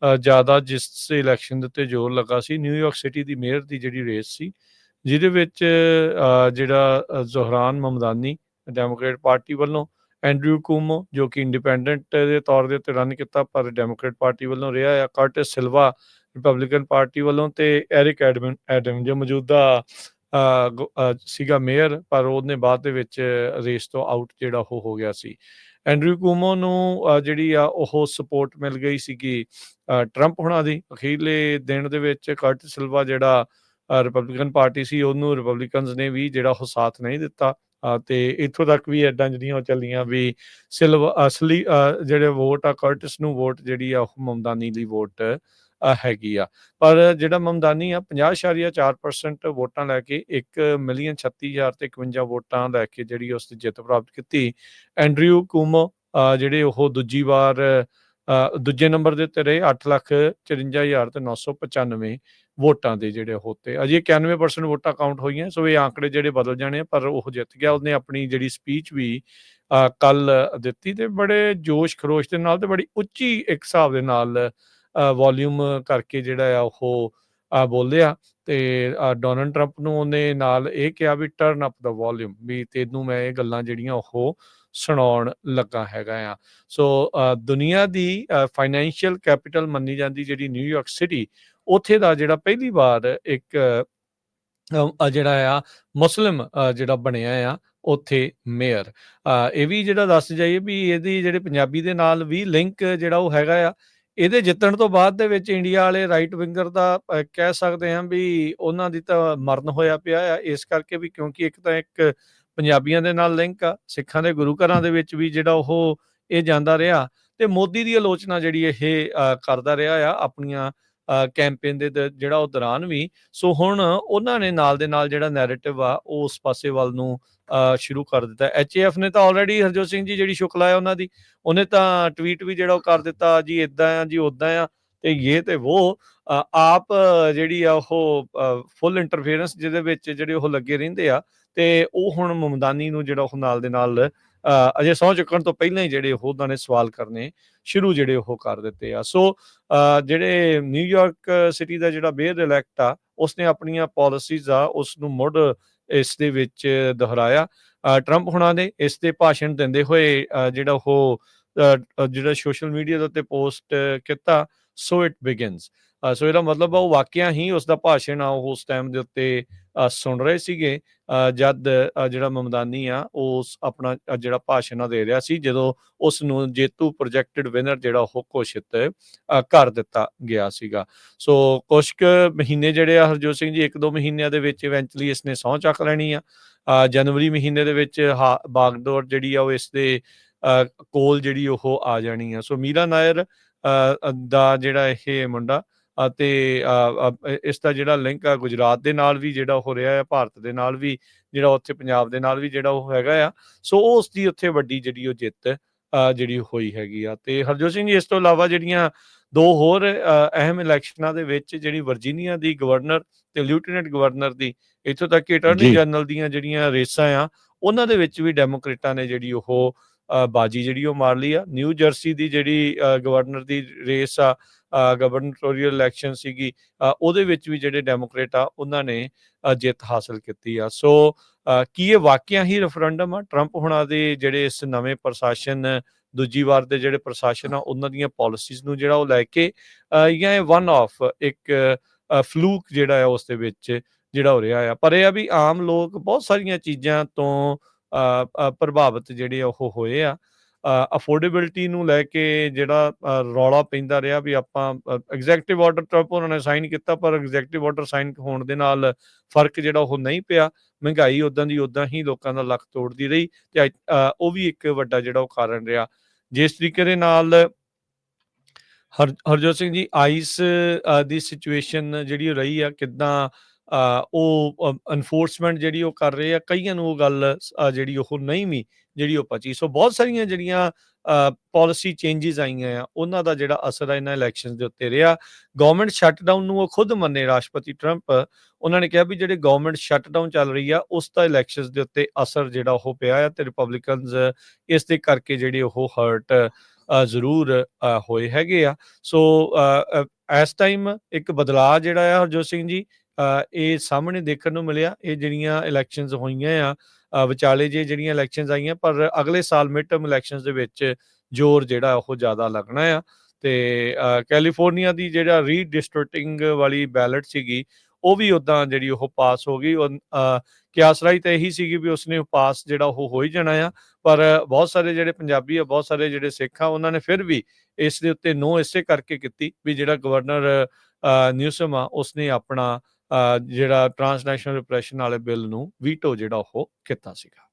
ਜ਼ਿਆਦਾ ਜਿਸ ਇਲੈਕਸ਼ਨ ਦੇ ਉੱਤੇ ਜ਼ੋਰ ਲੱਗਾ ਸੀ, ਨਿਊਯਾਰਕ ਸਿਟੀ ਦੀ ਮੇਅਰ ਦੀ ਜਿਹੜੀ ਰੇਸ ਸੀ, ਜਿਹਦੇ ਵਿੱਚ ਜਿਹੜਾ ਜ਼ੋਹਰਾਨ ਮਮਦਾਨੀ ਡੈਮੋਕ੍ਰੇਟ ਪਾਰਟੀ ਵੱਲੋਂ, ਐਂਡਰਿਊ ਕੁਮੋ ਜੋ ਕਿ ਇੰਡੀਪੈਂਡੈਂਟ ਦੇ ਤੌਰ ਦੇ ਉੱਤੇ ਰਨ ਕੀਤਾ ਪਰ ਡੈਮੋਕ੍ਰੇਟ ਪਾਰਟੀ ਵੱਲੋਂ ਰਿਹਾ ਆ, ਕਰਟਿਸ ਸਿਲਵਾ ਰਿਪਬਲਿਕਨ ਪਾਰਟੀ ਵੱਲੋਂ, ਤੇ ਐਰਿਕ ਐਡਮ ਜੋ ਮੌਜੂਦਾ ਸੀਗਾ ਮੇਅਰ, ਪਰ ਉਹਨੇ ਬਾਅਦ ਦੇ ਵਿੱਚ ਰੇਸ ਤੋਂ ਆਊਟ ਜਿਹੜਾ ਉਹ ਹੋ ਗਿਆ ਸੀ। ਐਂਡਰਿਊ ਕੁਮੋ ਨੂੰ ਜਿਹੜੀ ਆ ਉਹ ਸਪੋਰਟ ਮਿਲ ਗਈ ਸੀਗੀ ਟਰੰਪ ਹੁਣਾਂ ਦੀ। ਅਖੀਰਲੇ ਦਿਨ ਦੇ ਵਿੱਚ ਕਰਟਿਸ ਸਿਲਵਾ ਜਿਹੜਾ ਰਿਪਬਲਿਕਨ ਪਾਰਟੀ ਸੀ, ਉਹਨੂੰ ਰਿਪਬਲਿਕਨਸ ਨੇ ਵੀ ਜਿਹੜਾ ਉਹ ਸਾਥ ਨਹੀਂ ਦਿੱਤਾ, ਤੇ ਇੱਥੋਂ ਤੱਕ ਵੀ ਇੱਦਾਂ ਜਿਹੜੀਆਂ ਉਹ ਚੱਲੀਆਂ ਵੀ ਅਸਲੀ ਜਿਹੜੇ ਵੋਟ ਆ ਕਰਟਿਸ ਨੂੰ ਵੋਟ ਜਿਹੜੀ ਆ ਉਹ ਮਮਦਾਨੀ ਦੀ ਵੋਟ ਹੈਗੀ ਆ। ਪਰ ਜਿਹੜਾ ਮਮਦਾਨੀ ਆ 50.4% ਵੋਟਾਂ ਲੈ ਕੇ 1,36,000 ਤੇ 51 ਵੋਟਾਂ ਲੈ ਕੇ ਜਿਹੜੀ ਉਸ ਦੀ ਜਿੱਤ ਪ੍ਰਾਪਤ ਕੀਤੀ। ਐਂਡਰਿਊ ਕੁਮੋ ਜਿਹੜੇ ਉਹ ਦੂਜੇ ਨੰਬਰ ਦੇ ਉੱਤੇ ਰਹੇ 8,54,995 ਵੋਟਾਂ ਦੇ ਜਿਹੜੇ ਉਹ ਤੇ ਅਜੇ 91% ਵੋਟਾਂ ਕਾਊਂਟ ਹੋਈਆਂ, ਸੋ ਇਹ ਆંકੜੇ ਜਿਹੜੇ ਬਦਲ ਜਾਣੇ, ਪਰ ਉਹ ਜਿੱਤ ਗਿਆ। ਉਹਨੇ ਆਪਣੀ ਜਿਹੜੀ ਸਪੀਚ ਵੀ ਕੱਲ ਦਿੱਤੀ ਤੇ ਬੜੇ ਜੋਸ਼ ਖਰੋਸ਼ ਦੇ ਨਾਲ ਤੇ ਬੜੀ ਉੱਚੀ ਇੱਕ ਹਿਸਾਬ ਦੇ ਨਾਲ ਵੋਲਿਊਮ ਕਰਕੇ ਜਿਹੜਾ ਆ ਉਹ ਬੋਲਿਆ, ਤੇ ਡੋਨਲਡ ਟਰੰਪ ਨੂੰ ਉਹਨੇ ਨਾਲ ਇਹ ਕਿਹਾ ਵੀ ਟਰਨ ਅਪ ਦਾ ਵੋਲਿਊਮ, ਵੀ ਤੈਨੂੰ ਮੈਂ ਇਹ ਗੱਲਾਂ ਜਿਹੜੀਆਂ ਉਹ ਸੁਣਾਉਣ ਲੱਗਾ ਹੈਗਾ ਆ। ਸੋ ਦੁਨੀਆ ਦੀ ਫਾਈਨੈਂਸ਼ੀਅਲ ਕੈਪੀਟਲ ਮੰਨੀ ਜਾਂਦੀ ਜਿਹੜੀ ਨਿਊਯਾਰਕ ਸਿਟੀ, ਉੱਥੇ ਦਾ ਜਿਹੜਾ ਪਹਿਲੀ ਵਾਰ ਇੱਕ ਜਿਹੜਾ ਆ ਮੁਸਲਿਮ ਜਿਹੜਾ ਬਣਿਆ ਆ ਉੱਥੇ ਮੇਅਰ। ਇਹ ਵੀ ਜਿਹੜਾ ਦੱਸ ਜਾਈਏ ਵੀ ਇਹਦੀ ਜਿਹੜੇ ਪੰਜਾਬੀ ਦੇ ਨਾਲ ਵੀ ਲਿੰਕ ਜਿਹੜਾ ਉਹ ਹੈਗਾ ਆ। ਇਹਦੇ ਜਿੱਤਣ ਤੋਂ ਬਾਅਦ ਦੇ ਵਿੱਚ ਇੰਡੀਆ ਵਾਲੇ ਰਾਈਟ ਵਿੰਗਰ ਦਾ ਕਹਿ ਸਕਦੇ ਹਾਂ ਵੀ ਉਹਨਾਂ ਦੀ ਤਾਂ ਮਰਨ ਹੋਇਆ ਪਿਆ ਆ, ਇਸ ਕਰਕੇ ਵੀ ਕਿਉਂਕਿ ਇੱਕ ਤਾਂ ਇੱਕ ਪੰਜਾਬੀਆਂ ਦੇ ਨਾਲ ਲਿੰਕ ਆ, ਸਿੱਖਾਂ ਦੇ ਗੁਰੂ ਘਰਾਂ ਦੇ ਵਿੱਚ ਵੀ ਜਿਹੜਾ ਉਹ ਇਹ ਜਾਂਦਾ ਰਿਹਾ, ਤੇ ਮੋਦੀ ਦੀ ਆਲੋਚਨਾ ਜਿਹੜੀ ਇਹ ਕਰਦਾ ਰਿਹਾ ਆ ਆਪਣੀਆਂ ਕੈਂਪੇਨ ਦੇ ਜਿਹੜਾ ਉਹ ਦੌਰਾਨ ਵੀ। ਸੋ ਹੁਣ ਉਹਨਾਂ ਨੇ ਨਾਲ ਦੇ ਨਾਲ ਜਿਹੜਾ ਨੈਰੇਟਿਵ ਆ ਉਹ ਉਸ ਪਾਸੇ ਵੱਲ ਨੂੰ ਸ਼ੁਰੂ ਕਰ ਦਿੱਤਾ। HAF ਨੇ ਤਾਂ ਆਲਰੇਡੀ ਹਰਜੋਤ ਸਿੰਘ ਜੀ ਜਿਹੜੀ ਸ਼ੁਕਲਾ ਹੈ ਉਹਨਾਂ ਦੀ, ਉਹਨੇ ਤਾਂ ਟਵੀਟ ਵੀ ਜਿਹੜਾ ਉਹ ਕਰ ਦਿੱਤਾ ਜੀ ਇੱਦਾਂ ਆ ਜੀ ਉੱਦਾਂ ਆ, ਤੇ ਇਹ ਤੇ ਉਹ ਆਪ ਜਿਹੜੀ ਆ ਉਹ ਫੁੱਲ ਇੰਟਰਫੇਰੈਂਸ ਜਿਹਦੇ ਵਿੱਚ ਜਿਹੜੇ ਉਹ ਲੱਗੇ ਰਹਿੰਦੇ ਆ, ਤੇ ਉਹ ਹੁਣ ਮਮਦਾਨੀ ਨੂੰ ਜਿਹੜਾ ਉਹ ਨਾਲ ਦੇ ਨਾਲ ਅਜੇ ਸਹੁੰ ਚੁੱਕਣ ਤੋਂ ਪਹਿਲਾਂ ਹੀ ਜਿਹੜੇ ਉਹਨਾਂ ਨੇ ਸਵਾਲ ਕਰਨੇ ਸ਼ੁਰੂ ਜਿਹੜੇ ਉਹ ਕਰ ਦਿੱਤੇ ਆ। ਸੋ ਜਿਹੜੇ ਨਿਊਯਾਰਕ ਸਿਟੀ ਦਾ ਜਿਹੜਾ ਮੇਅਰ ਇਲੈਕਟ ਆ, ਉਸਨੇ ਆਪਣੀਆਂ ਪਾਲਿਸੀਜ਼ ਆ ਉਸ ਨੂੰ ਮੁੜ ਇਸ ਦੇ ਵਿੱਚ ਦੁਹਰਾਇਆ। ਟਰੰਪ ਹੁਣਾਂ ਨੇ ਇਸ ਤੇ ਭਾਸ਼ਣ ਦਿੰਦੇ ਹੋਏ ਜਿਹੜਾ ਉਹ ਜਿਹੜਾ ਸੋਸ਼ਲ ਮੀਡੀਆ ਦੇ ਉੱਤੇ ਪੋਸਟ ਕੀਤਾ, ਸੋ ਇਟ ਬਿਗਿਨਸ। ਸੋ ਇਹਦਾ ਮਤਲਬ ਉਹ ਵਾਕਿਆ ਹੀ ਉਸਦਾ ਭਾਸ਼ਣ ਆ ਉਹ ਉਸ ਟਾਈਮ ਦੇ ਉੱਤੇ ਸੁਣ ਰਹੇ ਸੀਗੇ ਜਦ ਜਿਹੜਾ ਮਮਦਾਨੀ ਆ ਉਸ ਆਪਣਾ ਜਿਹੜਾ ਭਾਸ਼ਣ ਦੇ ਰਿਹਾ ਸੀ, ਜਦੋਂ ਉਸ ਨੂੰ ਜੇਤੂ ਪ੍ਰੋਜੈਕਟਡ ਵਿਨਰ ਜਿਹੜਾ ਉਹ ਘੋਸ਼ਿਤ ਕਰ ਦਿੱਤਾ ਗਿਆ ਸੀਗਾ। ਸੋ ਕੁਛ ਕੁ ਮਹੀਨੇ ਜਿਹੜੇ ਆ ਹਰਜੋਤ ਸਿੰਘ ਜੀ, 1-2 ਮਹੀਨਿਆਂ ਦੇ ਵਿੱਚ ਇਵੈਂਚੁਅਲੀ ਇਸਨੇ ਸਹੁੰ ਚੱਕ ਲੈਣੀ ਆ। ਜਨਵਰੀ ਮਹੀਨੇ ਦੇ ਵਿੱਚ ਬਾਗਡੋਰ ਜਿਹੜੀ ਆ ਉਹ ਇਸ ਦੇ ਕੋਲ ਜਿਹੜੀ ਉਹ ਆ ਜਾਣੀ ਆ। ਸੋ ਮੀਰਾ ਨਾਇਰ ਦਾ ਜਿਹੜਾ ਇਹ ਮੁੰਡਾ ਅਤੇ ਇਸ ਦਾ ਜਿਹੜਾ ਲਿੰਕ ਆ ਗੁਜਰਾਤ ਦੇ ਨਾਲ ਵੀ ਜਿਹੜਾ ਹੋ ਰਿਹਾ ਆ, ਭਾਰਤ ਦੇ ਨਾਲ ਵੀ ਜਿਹੜਾ ਉੱਥੇ ਪੰਜਾਬ ਦੇ ਨਾਲ ਵੀ ਜਿਹੜਾ ਉਹ ਹੈਗਾ ਆ। ਸੋ ਉਹ ਉਸਦੀ ਉੱਥੇ ਵੱਡੀ ਜਿਹੜੀ ਉਹ ਜਿੱਤ ਜਿਹੜੀ ਹੋਈ ਹੈਗੀ ਆ। ਤੇ ਹਰਜੋਤ ਸਿੰਘ ਜੀ ਇਸ ਤੋਂ ਇਲਾਵਾ ਜਿਹੜੀਆਂ 2 ਹੋਰ ਅਹਿਮ ਇਲੈਕਸ਼ਨਾਂ ਦੇ ਵਿੱਚ ਜਿਹੜੀ ਵਰਜੀਨੀਆ ਦੀ ਗਵਰਨਰ ਤੇ ਲੈਫਟੀਨੈਂਟ ਗਵਰਨਰ ਦੀ, ਇੱਥੋਂ ਤੱਕ ਕਿ ਅਟਾਰਨੀ ਜਨਰਲ ਦੀਆਂ ਜਿਹੜੀਆਂ ਰੇਸਾਂ ਆ, ਉਹਨਾਂ ਦੇ ਵਿੱਚ ਵੀ ਡੈਮੋਕ੍ਰੇਟਾਂ ਨੇ ਜਿਹੜੀ ਉਹ ਬਾਜੀ ਜਿਹੜੀ ਉਹ ਮਾਰ ਲਈ ਆ। ਨਿਊ ਜਰਸੀ ਦੀ ਜਿਹੜੀ ਗਵਰਨਰ ਦੀ ਰੇਸ ਆ, ਗਵਰਨਟੋਰੀਅਲ ਇਲੈਕਸ਼ਨ ਸੀਗੀ, ਉਹਦੇ ਵਿੱਚ ਵੀ ਜਿਹੜੇ ਡੈਮੋਕ੍ਰੇਟ ਆ ਉਹਨਾਂ ਨੇ ਜਿੱਤ ਹਾਸਲ ਕੀਤੀ ਆ। ਸੋ ਕੀ ਇਹ ਵਾਕਿਆ ਹੀ ਰੈਫਰੈਂਡਮ ਆ? ਟਰੰਪ ਹੁਣਾਂ ਦੇ ਜਿਹੜੇ ਇਸ ਨਵੇਂ ਪ੍ਰਸ਼ਾਸਨ, ਦੂਜੀ ਵਾਰ ਦੇ ਜਿਹੜੇ ਪ੍ਰਸ਼ਾਸਨ ਆ, ਉਹਨਾਂ ਦੀਆਂ ਪਾਲਿਸੀਜ਼ ਨੂੰ ਜਿਹੜਾ ਉਹ ਲੈ ਕੇ, ਜਾਂ ਇਹ ਵਨ ਆਫ ਇੱਕ ਫਲੂਕ ਜਿਹੜਾ ਆ ਉਸ ਦੇ ਵਿੱਚ ਜਿਹੜਾ ਹੋ ਰਿਹਾ ਆ? ਪਰ ਇਹ ਆ ਵੀ ਆਮ ਲੋਕ ਬਹੁਤ ਸਾਰੀਆਂ ਚੀਜ਼ਾਂ ਤੋਂ ਪ੍ਰਭਾਵਿਤ ਜਿਹੜੇ ਉਹ ਹੋਏ ਆ। ਅਫੋਰਡੇਬਿਲਿਟੀ ਨੂੰ ਲੈ ਕੇ ਜਿਹੜਾ ਰੌਲਾ ਪੈਂਦਾ ਰਿਹਾ ਵੀ ਆਪਾਂ ਐਗਜ਼ੈਕਟਿਵ ਆਰਡਰ ਟਰੰਪ ਉਹਨਾਂ ਨੇ ਸਾਈਨ ਕੀਤਾ, ਪਰ ਐਗਜ਼ੈਕਟਿਵ ਆਰਡਰ ਸਾਈਨ ਹੋਣ ਦੇ ਨਾਲ ਫਰਕ ਜਿਹੜਾ ਉਹ ਨਹੀਂ ਪਿਆ। ਮਹਿੰਗਾਈ ਉੱਦਾਂ ਦੀ ਉੱਦਾਂ ਹੀ ਲੋਕਾਂ ਦਾ ਲੱਕ ਤੋੜਦੀ ਰਹੀ, ਤੇ ਉਹ ਵੀ ਇੱਕ ਵੱਡਾ ਜਿਹੜਾ ਉਹ ਕਾਰਨ ਰਿਹਾ। ਜਿਸ ਤਰੀਕੇ ਦੇ ਨਾਲ ਹਰਜੋਤ ਸਿੰਘ ਜੀ ਆਈਸ ਦੀ ਸਿਚੁਏਸ਼ਨ ਜਿਹੜੀ ਰਹੀ ਆ, ਕਿੱਦਾਂ ਉਹ ਐਨਫੋਰਸਮੈਂਟ ਜਿਹੜੀ ਉਹ ਕਰ ਰਹੇ ਆ, ਕਈਆਂ ਨੂੰ ਉਹ ਗੱਲ ਜਿਹੜੀ ਉਹ ਨਹੀਂ ਵੀ ਜਿਹੜੀ ਉਹ ਪਚੀ। ਸੋ ਬਹੁਤ ਸਾਰੀਆਂ ਜਿਹੜੀਆਂ ਪਾਲਿਸੀ ਚੇਂਜਿਸ ਆਈਆਂ ਆ, ਉਹਨਾਂ ਦਾ ਜਿਹੜਾ ਅਸਰ ਆ ਇਹਨਾਂ ਇਲੈਕਸ਼ਨ ਦੇ ਉੱਤੇ ਰਿਹਾ। ਗਵਰਨਮੈਂਟ ਸ਼ਟਡਾਊਨ ਨੂੰ ਉਹ ਖੁਦ ਮੰਨੇ ਰਾਸ਼ਟਰਪਤੀ ਟਰੰਪ, ਉਹਨਾਂ ਨੇ ਕਿਹਾ ਵੀ ਜਿਹੜੇ ਗਵਰਨਮੈਂਟ ਸ਼ਟਡਾਊਨ ਚੱਲ ਰਹੀ ਆ ਉਸ ਦਾ ਇਲੈਕਸ਼ਨਸ ਦੇ ਉੱਤੇ ਅਸਰ ਜਿਹੜਾ ਉਹ ਪਿਆ ਆ, ਤੇ ਰਿਪਬਲਿਕਨਸ ਇਸ ਦੇ ਕਰਕੇ ਜਿਹੜੇ ਉਹ ਹਰਟ ਜ਼ਰੂਰ ਹੋਏ ਹੈਗੇ ਆ। ਸੋ ਇਸ ਟਾਈਮ ਇੱਕ ਬਦਲਾਅ ਜਿਹੜਾ ਆ ਹਰਜੋਤ ਸਿੰਘ ਜੀ, ਇਹ ਸਾਹਮਣੇ ਦੇਖਣ ਨੂੰ ਮਿਲਿਆ। ਇਹ ਜਿਹੜੀਆਂ ਇਲੈਕਸ਼ਨਸ ਹੋਈਆਂ ਆ, ਵਿਚਾਲੇ ਜੇ ਜਿਹੜੀਆਂ ਇਲੈਕਸ਼ਨਸ ਆਈਆਂ, ਪਰ ਅਗਲੇ ਸਾਲ ਮਿਡ ਟਰਮ ਇਲੈਕਸ਼ਨਸ ਦੇ ਵਿੱਚ ਜ਼ੋਰ ਜਿਹੜਾ ਉਹ ਜ਼ਿਆਦਾ ਲੱਗਣਾ ਆ। ਤੇ ਕੈਲੀਫੋਰਨੀਆ ਦੀ ਜਿਹੜਾ ਰੀਡਿਸਟ੍ਰਿਕਟਿੰਗ ਵਾਲੀ ਬੈਲਟ ਸੀਗੀ, ਉਹ ਵੀ ਉੱਦਾਂ ਜਿਹੜੀ ਉਹ ਪਾਸ ਹੋ ਗਈ। ਕਿਆਸ ਰਾਈ ਤਾਂ ਇਹੀ ਸੀਗੀ ਵੀ ਉਸਨੇ ਪਾਸ ਜਿਹੜਾ ਉਹ ਹੋ ਹੀ ਜਾਣਾ ਆ, ਪਰ ਬਹੁਤ ਸਾਰੇ ਜਿਹੜੇ ਪੰਜਾਬੀ ਆ, ਬਹੁਤ ਸਾਰੇ ਜਿਹੜੇ ਸਿੱਖ ਆ, ਉਹਨਾਂ ਨੇ ਫਿਰ ਵੀ ਇਸ ਦੇ ਉੱਤੇ ਨੋ ਇਸੇ ਕਰਕੇ ਕੀਤੀ ਵੀ ਜਿਹੜਾ ਗਵਰਨਰ ਨਿਊਸਮ ਆ, ਉਸਨੇ ਆਪਣਾ ਜਿਹੜਾ ਟਰਾਂਸਨੈਸ਼ਨਲ ਰਿਪਰੈਸ਼ਨ ਵਾਲੇ ਬਿੱਲ ਨੂੰ ਵੀਟੋ ਜਿਹੜਾ ਉਹ ਕੀਤਾ ਸੀਗਾ।